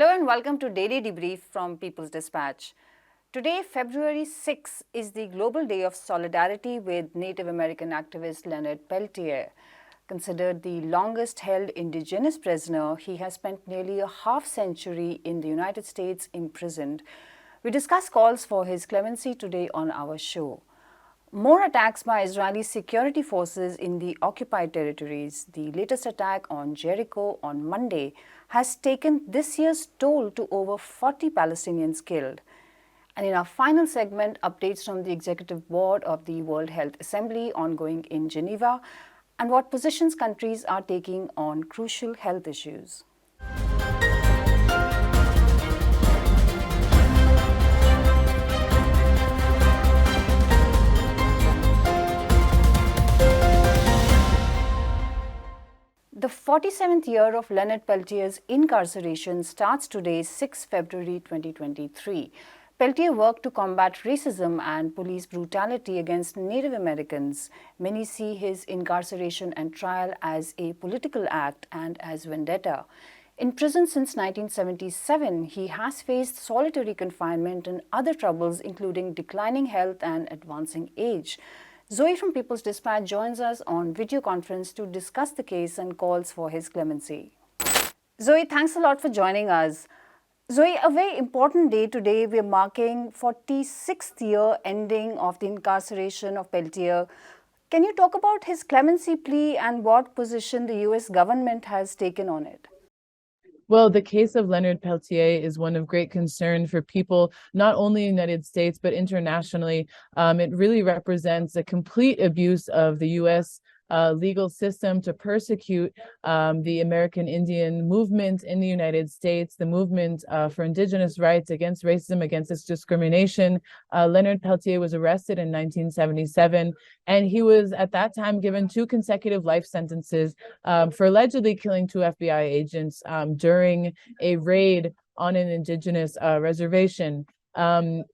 Hello and welcome to Daily Debrief from People's Dispatch. Today, February 6, is the Global Day of Solidarity with Native American activist Leonard Peltier. Considered the longest-held indigenous prisoner, he has spent nearly a half-century in the United States imprisoned. We discuss calls for his clemency today on our show. More attacks by Israeli security forces in the occupied territories. The latest attack on Jericho on Monday has taken this year's toll to over 40 Palestinians killed. And in our final segment, updates from the Executive Board of the World Health Assembly ongoing in Geneva and what positions countries are taking on crucial health issues. The 47th year of Leonard Peltier's incarceration starts today, 6 February 2023. Peltier worked to combat racism and police brutality against Native Americans. Many see his incarceration and trial as a political act and as vendetta. In prison since 1977, he has faced solitary confinement and other troubles, including declining health and advancing age. Zoe from People's Dispatch joins us on video conference to discuss the case and calls for his clemency. Zoe, thanks a lot for joining us. Zoe, a very important day today. We're marking 46th year ending of the incarceration of Peltier. Can you talk about his clemency plea and what position the US government has taken on it? Well, the case of Leonard Peltier is one of great concern for people, not only in the United States, but internationally. It really represents a complete abuse of the U.S. Legal system to persecute the American Indian movement in the United States, the movement for indigenous rights, against racism, against this discrimination. Leonard Peltier was arrested in 1977, and he was at that time given 2 consecutive life sentences for allegedly killing 2 FBI agents during a raid on an indigenous reservation. And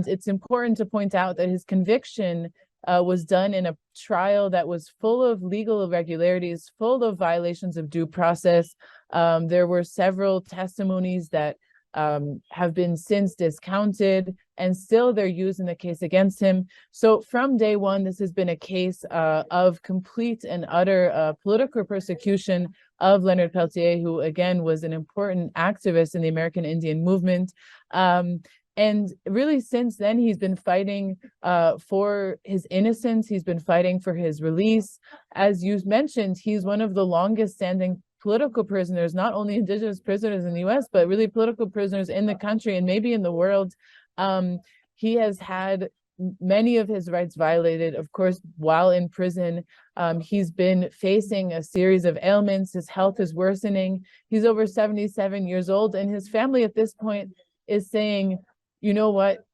it's important to point out that his conviction was done in a trial that was full of legal irregularities, full of violations of due process. There were several testimonies that have been since discounted, and still they're used in the case against him. So from day one, this has been a case of complete and utter political persecution of Leonard Peltier, who again was an important activist in the American Indian movement. And really, since then, he's been fighting for his innocence. He's been fighting for his release. As you mentioned, he's one of the longest standing political prisoners, not only indigenous prisoners in the US, but really political prisoners in the country and maybe in the world. He has had many of his rights violated, of course, while in prison. He's been facing a series of ailments. His health is worsening. He's over 77 years old, and his family at this point is saying, you know what,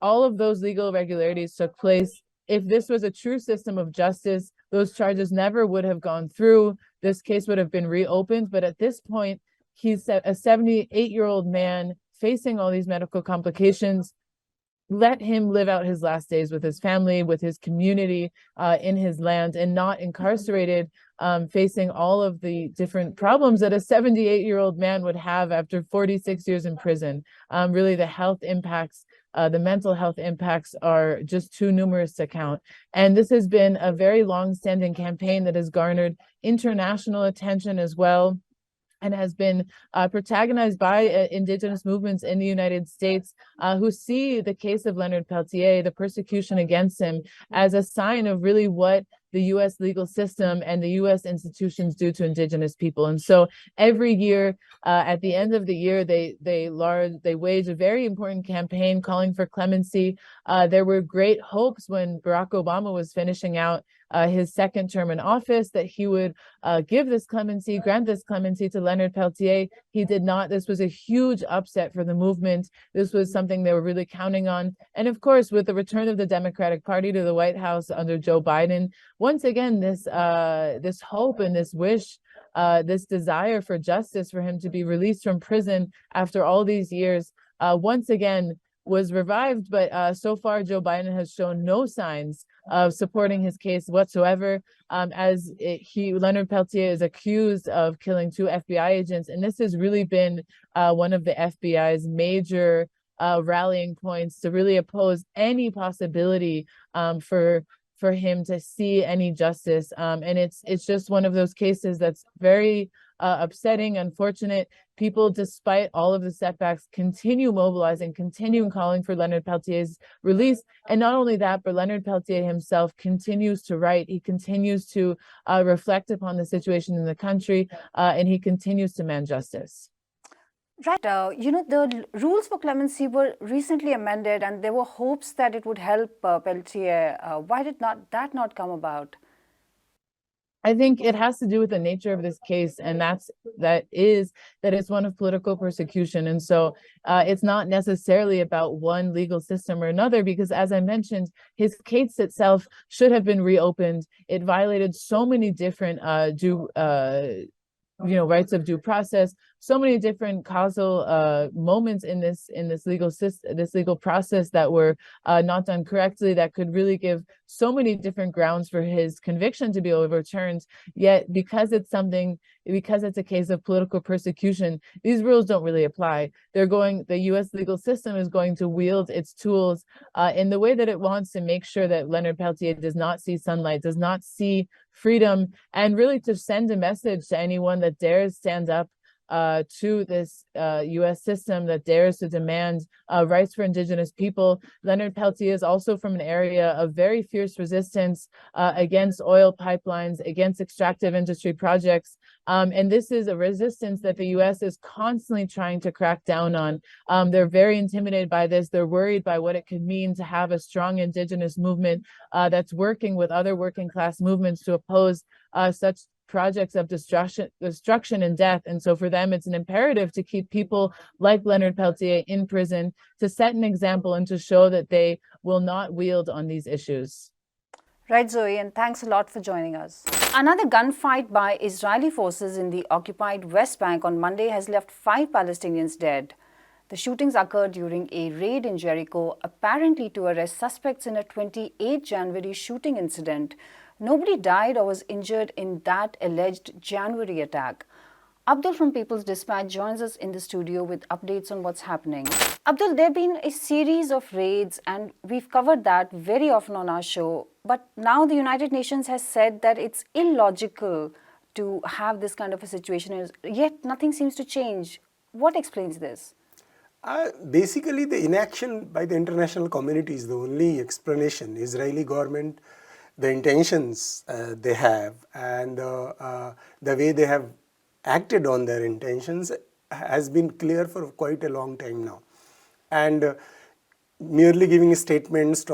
all of those legal irregularities took place. If this was a true system of justice, those charges never would have gone through. This case would have been reopened. But at this point, he's a 78-year-old man facing all these medical complications. Let him live out his last days with his family, with his community, in his land, and not incarcerated, facing all of the different problems that a 78-year-old man would have after 46 years in prison. Really, the health impacts, the mental health impacts are just too numerous to count. And this has been a very long-standing campaign that has garnered international attention as well, and has been protagonized by indigenous movements in the United States who see the case of Leonard Peltier, the persecution against him, as a sign of really what the U.S. legal system and the U.S. institutions do to indigenous people. And so every year, at the end of the year, they wage a very important campaign calling for clemency. There were great hopes when Barack Obama was finishing out his second term in office that he would give this clemency, grant this clemency to Leonard Peltier. He did not. This was a huge upset for the movement. This was something they were really counting on. And of course, with the return of the Democratic Party to the White House under Joe Biden, once again, this hope and this wish, this desire for justice for him to be released from prison after all these years, once again was revived. But so far, Joe Biden has shown no signs of supporting his case whatsoever. Leonard Peltier is accused of killing 2 FBI agents, and this has really been one of the FBI's major rallying points to really oppose any possibility for him to see any justice. And it's just one of those cases that's very upsetting, unfortunate. People, despite all of the setbacks, continue mobilizing, continue calling for Leonard Peltier's release. And not only that, but Leonard Peltier himself continues to write. He continues to reflect upon the situation in the country, and he continues to demand justice. Right. The rules for clemency were recently amended, and there were hopes that it would help Peltier. Why did that not come about? I think it has to do with the nature of this case, and that it's one of political persecution. And so it's not necessarily about one legal system or another, because as I mentioned, his case itself should have been reopened. It violated so many different rights of due process, so many different causal moments in this legal process that were not done correctly, that could really give so many different grounds for his conviction to be overturned. Yet because it's a case of political persecution, these rules don't really apply. The US legal system is going to wield its tools in the way that it wants to make sure that Leonard Peltier does not see sunlight, does not see freedom, and really to send a message to anyone that dares stand up to this US system, that dares to demand rights for Indigenous people. Leonard Peltier is also from an area of very fierce resistance against oil pipelines, against extractive industry projects. And this is a resistance that the US is constantly trying to crack down on. They're very intimidated by this. They're worried by what it could mean to have a strong Indigenous movement that's working with other working class movements to oppose such projects of destruction and death. And so for them, it's an imperative to keep people like Leonard Peltier in prison, to set an example and to show that they will not wield on these issues. Right, Zoe, and thanks a lot for joining us. Another gunfight by Israeli forces in the occupied West Bank on Monday has left 5 Palestinians dead. The shootings occurred during a raid in Jericho, apparently to arrest suspects in a 28 January shooting incident. Nobody died or was injured in that alleged January attack. Abdul from People's Dispatch joins us in the studio with updates on what's happening. Abdul, there have been a series of raids, and we've covered that very often on our show. But now the United Nations has said that it's illogical to have this kind of a situation, yet nothing seems to change. What explains this? Basically, the inaction by the international community is the only explanation. Israeli government, the intentions they have, and the way they have acted on their intentions has been clear for quite a long time now. And merely giving statements,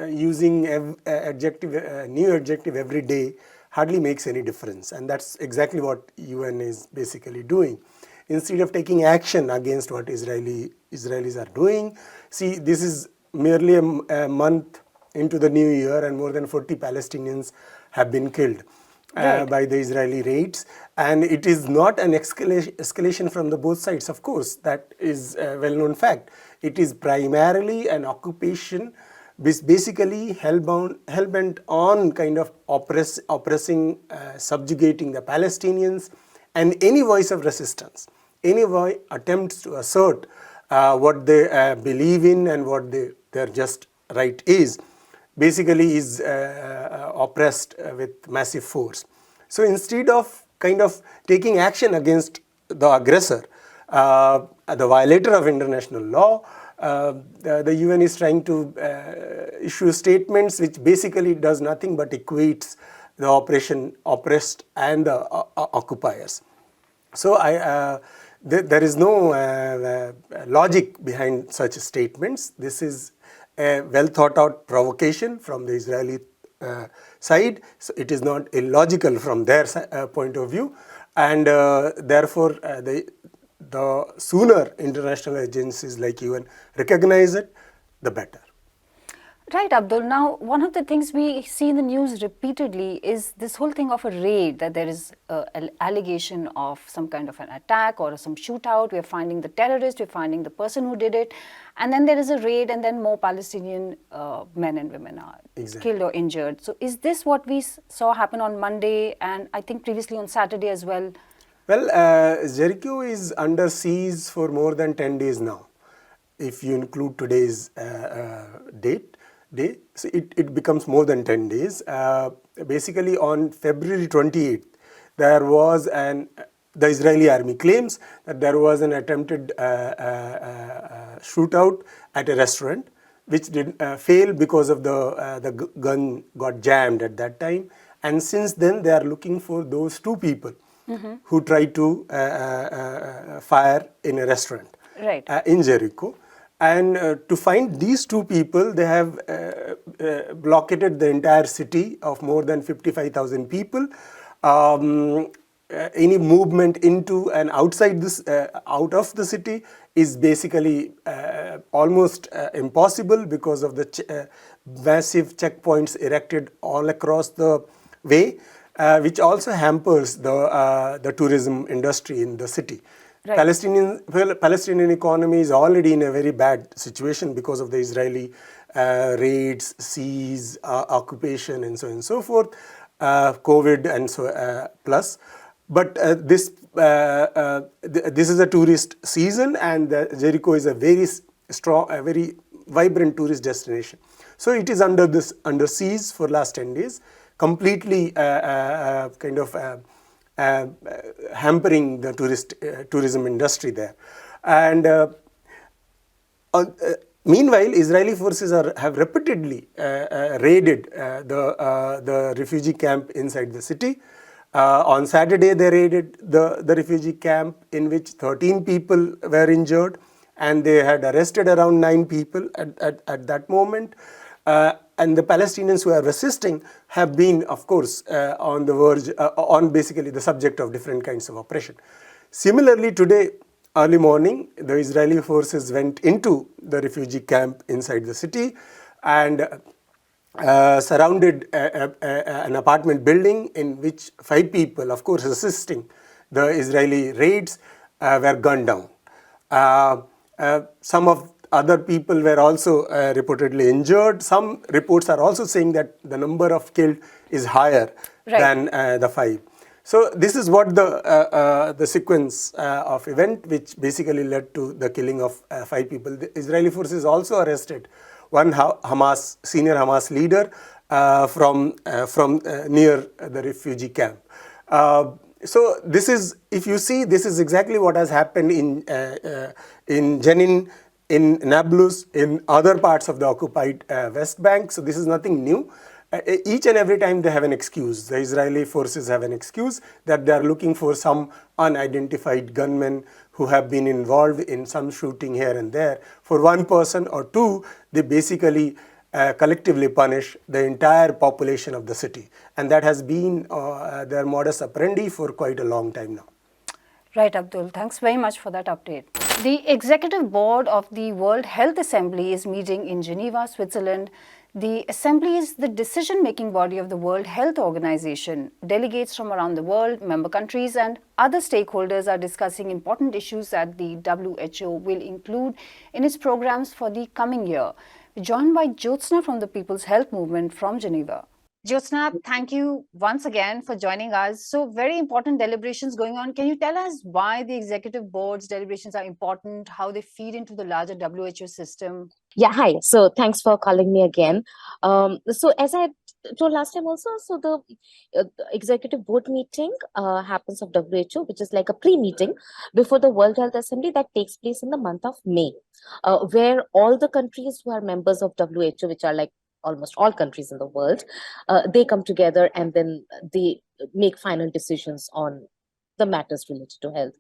using new adjective every day hardly makes any difference. And that's exactly what UN is basically doing. Instead of taking action against what Israelis are doing, see, this is merely a month into the new year, and more than 40 Palestinians have been killed by the Israeli raids. And it is not an escalation from the both sides, of course. That is a well-known fact. It is primarily an occupation, basically hell-bent on kind of oppressing, subjugating the Palestinians, and any voice of resistance, any attempts to assert what they believe in and what their just right is, basically is oppressed with massive force. So instead of kind of taking action against the aggressor, the violator of international law, the UN is trying to issue statements which basically does nothing but equates the oppressed and the occupiers. So there is no logic behind such statements. This is a well thought out provocation from the Israeli side. So it is not illogical from their point of view, and therefore the sooner international agencies like UN recognize it, the better. Right, Abdul. Now, one of the things we see in the news repeatedly is this whole thing of a raid, that there is an allegation of some kind of an attack or some shootout. We're finding the terrorist, we're finding the person who did it, and then there is a raid, and then more Palestinian men and women are killed or injured. So, is this what we saw happen on Monday and I think previously on Saturday as well? Well, Jericho is under siege for more than 10 days now. If you include today's day, so it becomes more than 10 days. Basically, on February 28th, there was the Israeli army claims that there was an attempted shootout at a restaurant, which did fail because of the gun got jammed at that time. And since then, they are looking for those two people who tried to fire in a restaurant in Jericho. And to find these two people, they have blockaded the entire city of more than 55,000 people. Any movement into and outside this, out of the city is basically almost impossible because of the massive checkpoints erected all across the way, which also hampers the tourism industry in the city. Right. Palestinian economy is already in a very bad situation because of the Israeli raids, siege, occupation, and so on and so forth, COVID, and so plus. But this is a tourist season, and Jericho is a very strong, a very vibrant tourist destination. So it is under siege for last 10 days, completely kind of. Hampering the tourism industry there. And meanwhile, Israeli forces have repeatedly raided the refugee camp inside the city. On Saturday, they raided the refugee camp, in which 13 people were injured, and they had arrested around 9 people at that moment. And the Palestinians who are resisting have been, of course, on the verge, on basically the subject of different kinds of oppression. Similarly, today, early morning, the Israeli forces went into the refugee camp inside the city and surrounded an apartment building in which 5 people, of course, resisting the Israeli raids, were gunned down. Some of other people were also reportedly injured. Some reports are also saying that the number of killed is higher than the 5. So this is what the sequence of event, which basically led to the killing of 5 people. The Israeli forces also arrested one senior Hamas leader from near the refugee camp. So this is, if you see, this is exactly what has happened in Jenin, in Nablus, in other parts of the occupied West Bank. So this is nothing new. Each and every time they have an excuse. The Israeli forces have an excuse that they are looking for some unidentified gunmen who have been involved in some shooting here and there. For one person or two, they basically collectively punish the entire population of the city. And that has been their modus operandi for quite a long time now. Right, Abdul. Thanks very much for that update. The Executive Board of the World Health Assembly is meeting in Geneva, Switzerland. The Assembly is the decision-making body of the World Health Organization. Delegates from around the world, member countries, and other stakeholders are discussing important issues that the WHO will include in its programs for the coming year. We're joined by Jyotsna from the People's Health Movement from Geneva. Jyotsna, thank you once again for joining us. So very important deliberations going on. Can you tell us why the executive board's deliberations are important, how they feed into the larger WHO system? Yeah, hi. So thanks for calling me again. So as I told last time also, so the executive board meeting happens of WHO, which is like a pre-meeting before the World Health Assembly that takes place in the month of May, where all the countries who are members of WHO, which are like almost all countries in the world, they come together and then they make final decisions on the matters related to health.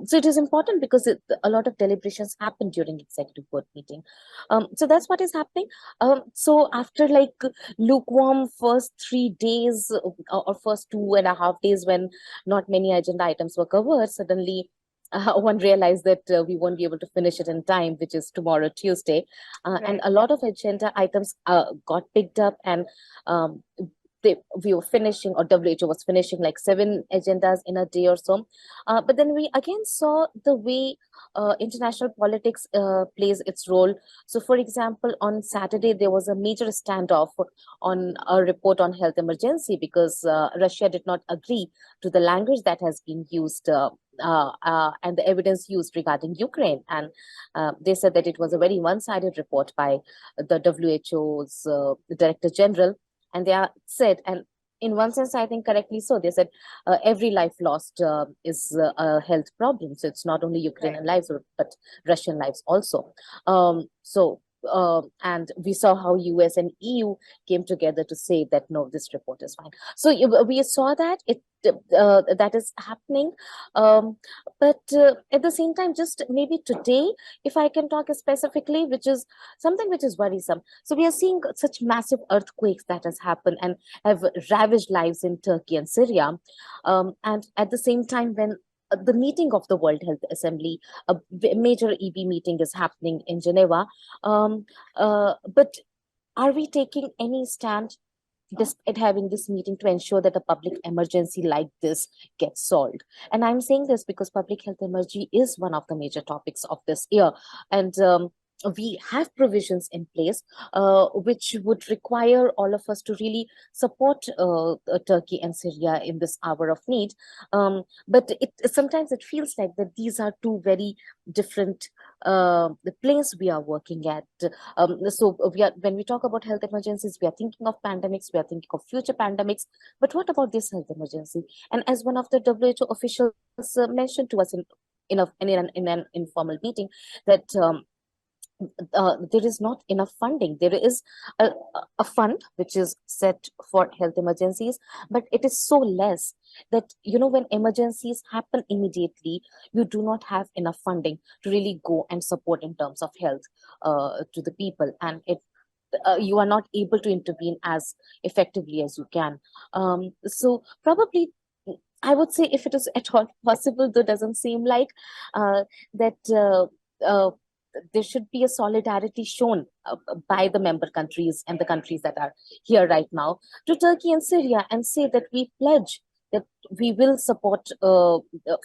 So it is important because a lot of deliberations happen during executive board meeting. So that's what is happening. So after like lukewarm first 3 days or first 2.5 days when not many agenda items were covered, suddenly one realized that we won't be able to finish it in time, which is tomorrow, Tuesday. And a lot of agenda items got picked up, and um, we were finishing, or WHO was finishing like 7 agendas in a day or so. But then we again saw the way international politics plays its role. So, for example, on Saturday, there was a major standoff on a report on health emergency because Russia did not agree to the language that has been used. And the evidence used regarding Ukraine. And they said that it was a very one-sided report by the WHO's Director General. And they said, and in one sense, I think correctly so, they said every life lost is a health problem. So it's not only Ukrainian lives, but Russian lives also. And we saw how US and EU came together to say that, no, this report is fine. So we saw that that is happening. But at the same time, just maybe today, if I can talk specifically, which is something which is worrisome. So we are seeing such massive earthquakes that has happened and have ravaged lives in Turkey and Syria. And at the same time, when the meeting of the World Health Assembly, a major EB meeting is happening in Geneva. But are we taking any stand despite having this meeting to ensure that a public emergency like this gets solved? And I'm saying this because public health emergency is one of the major topics of this year. And we have provisions in place which would require all of us to really support Turkey and Syria in this hour of need. But sometimes it feels like that these are two very different the place we are working at. So when we talk about health emergencies, we are thinking of pandemics, we are thinking of future pandemics. But what about this health emergency? And as one of the WHO officials mentioned to us in an informal meeting, that there is not enough funding. There is a fund which is set for health emergencies, but it is so less that, when emergencies happen immediately, you do not have enough funding to really go and support in terms of health to the people. And you are not able to intervene as effectively as you can. So probably, I would say, if it is at all possible, though it doesn't seem like that there should be a solidarity shown by the member countries and the countries that are here right now to Turkey and Syria, and say that we pledge that we will support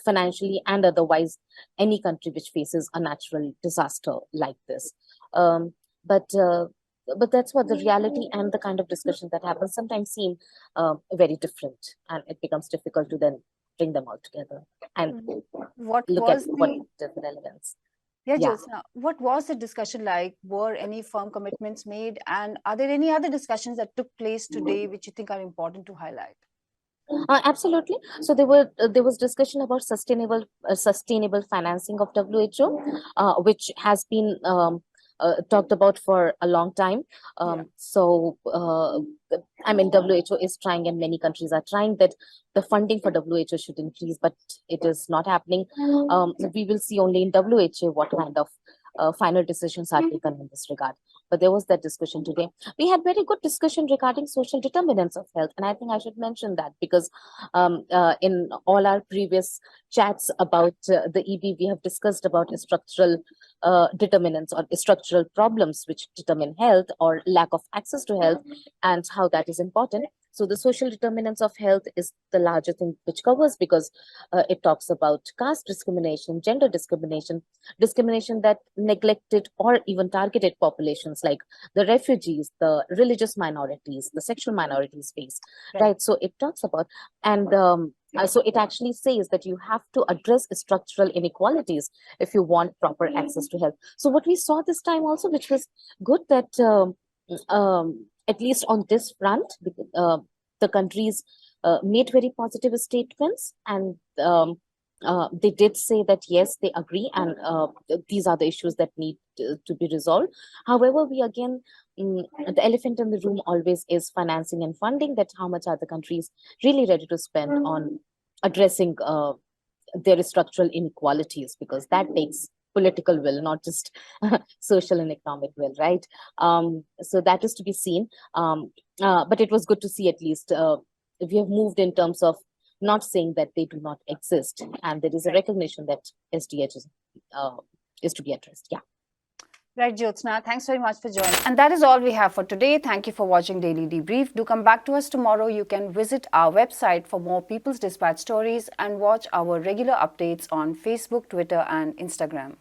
financially and otherwise any country which faces a natural disaster like this. But that's what the reality and the kind of discussion that happens sometimes seem very different, and it becomes difficult to then bring them all together and what look was at what is the relevance. Yeah, Jyotsna, what was the discussion like? Were any firm commitments made? And are there any other discussions that took place today which you think are important to highlight? Absolutely. So there was discussion about sustainable financing of WHO, which has been talked about for a long time. So I mean, WHO is trying, and many countries are trying, that the funding for WHO should increase, but it is not happening. We will see only in WHO what kind of final decisions are taken in this regard. But there was that discussion today. We had very good discussion regarding social determinants of health. And I think I should mention that because in all our previous chats about the EB, we have discussed about structural determinants or structural problems which determine health or lack of access to health, and how that is important. So the social determinants of health is the larger thing which covers, because it talks about caste discrimination, gender discrimination, discrimination that neglected or even targeted populations like the refugees, the religious minorities, the sexual minorities face, right? So it talks about, and so it actually says that you have to address structural inequalities if you want proper access to health. So what we saw this time also, which was good, that at least on this front, the countries made very positive statements, and they did say that yes, they agree, and these are the issues that need to be resolved. However, we again, the elephant in the room always is financing and funding, that how much are the countries really ready to spend on addressing their structural inequalities, because that takes political will, not just social and economic will, right? So that is to be seen. But it was good to see, at least we have moved in terms of not saying that they do not exist, and there is a recognition that SDH is to be addressed. Yeah. Right, Jyotsna, thanks very much for joining. And that is all we have for today. Thank you for watching Daily Debrief. Do come back to us tomorrow. You can visit our website for more People's Dispatch stories and watch our regular updates on Facebook, Twitter, and Instagram.